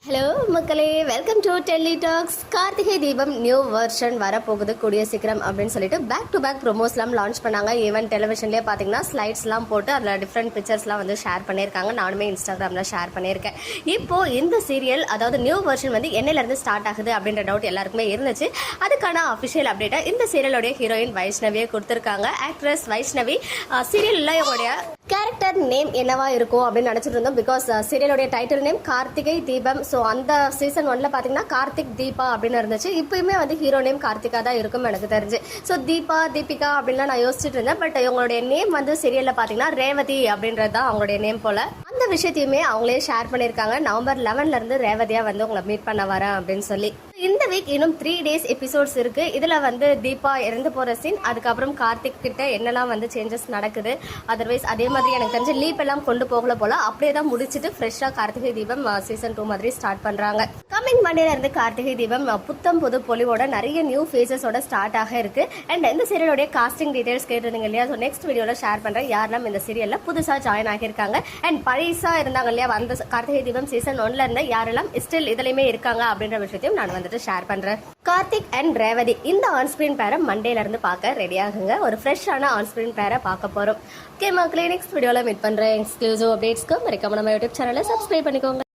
Hello மக்களே, welcome to telly talks. Karthigai Deepam new version வரப்போகுது கூடிய சீக்கிரம் அப்படின்னு சொல்லிட்டு பேக் டு பேக் ப்ரோமோஸ்லாம் லான்ச் பண்ணாங்க. ஈவன் டெலிவிஷன்லேயே பார்த்தீங்கன்னா ஸ்லைட்ஸ்லாம் போட்டு அதில் டிஃப்ரெண்ட் பிக்சர்ஸ்லாம் வந்து ஷேர் பண்ணியிருக்காங்க. நானுமே இன்ஸ்டாகிராமில் ஷேர் பண்ணியிருக்கேன். இப்போது இந்த சீரியல் அதாவது நியூ வெர்ஷன் வந்து என்னையிலேருந்து ஸ்டார்ட் ஆகுது அப்படின்ற டவுட் எல்லாருக்குமே இருந்துச்சு. அதுக்கான அஃபிஷியல் அப்டேட்டாக இந்த சீரியலோடைய ஹீரோயின் வைஷ்ணவியை கொடுத்துருக்காங்க. ஆக்ட்ரஸ் வைஷ்ணவி சீரியலில் இவங்களுடைய கேரக்டர் நேம் என்னவா இருக்கும் அப்படின்னு நினச்சிட்டு இருந்தோம். Because சீரியலுடைய title name Karthigai Deepam. So அந்த சீசன் 1ல் பார்த்தீங்கன்னா கார்த்திக் தீபா அப்படின்னு இருந்துச்சு. இப்போயுமே வந்து ஹீரோ நேம் கார்த்திகா தான் இருக்கும் எனக்கு தெரிஞ்சு. ஸோ தீபா தீபிகா அப்படின்லாம் நான் யோசிச்சுட்டு இருந்தேன். பட் இவங்களுடைய நேம் வந்து சீரியலில் பார்த்தீங்கன்னா ரேவதி அப்படின்றது தான் அவங்களுடைய நேம் போல். அந்த விஷயத்தையுமே அவங்களே ஷேர் பண்ணியிருக்காங்க. நவம்பர் 11 ரேவதியா வந்து உங்களை மீட் பண்ண வரேன் அப்படின்னு சொல்லி. இந்த வீக் இன்னும் 3 days எபிசோட்ஸ் இருக்கு. இதுல வந்து தீபா இறந்து போற சீன், அதுக்கப்புறம் கார்த்திக் கிட்ட என்னெல்லாம் வந்து சேஞ்சஸ் நடக்குது, அதர்வைஸ் அதே மாதிரி எனக்கு தெரிஞ்ச லீப் எல்லாம் கொண்டு போகல போல, அப்படியே தான் முடிச்சுட்டு ஃப்ரெஷ்ஷா கார்த்திகை தீபம் சீசன் 2 மாதிரி ஸ்டார்ட் பண்றாங்க. கமிங் மண்டேல இருந்து கார்த்திகை தீபம் புத்தம் புது பொலிவோட நிறைய நியூ ஃபேஸஸோட ஸ்டார்ட் ஆக இருக்கு. அண்ட் இந்த சீரியலோட காஸ்டிங் டீடைல்ஸ் கேட்டிருந்தீங்க இல்லையா? ஸோ நெக்ஸ்ட் வீடியோல ஷேர் பண்றேன் யாரெல்லாம் இந்த சீரியல்ல புதுசா ஜாயின் ஆகியிருக்காங்க. அண்ட் பழைசா இருந்தாங்க இல்லையா, அந்த கார்த்திகை தீபம் சீசன் 1ல இருந்து யாரெல்லாம் ஸ்டில் இதுலயுமே இருக்காங்க அப்படின்ற விஷயத்தையும் நான் வந்துட்டு ஷேர் பண்றேன். கார்த்திக் அண்ட் ரேவதி இந்த ஆன் ஸ்கிரீன் பேரை மண்டேல இருந்து பார்க்க ரெடி ஆகுங்க. ஒரு ஃப்ரெஷ்ஷான ஆன் ஸ்கிரீன் பேரை பார்க்க போறோம். ஓகே மக்களே, நெக்ஸ்ட் வீடியோல மீட் பண்றேன். எக்ஸ்க்ளூசிவ் அப்டேட்ஸ்க்கு மறக்காம நம்ம யூடியூப் சேனலை சப்ஸ்கிரைப் பண்ணிக்கோங்க.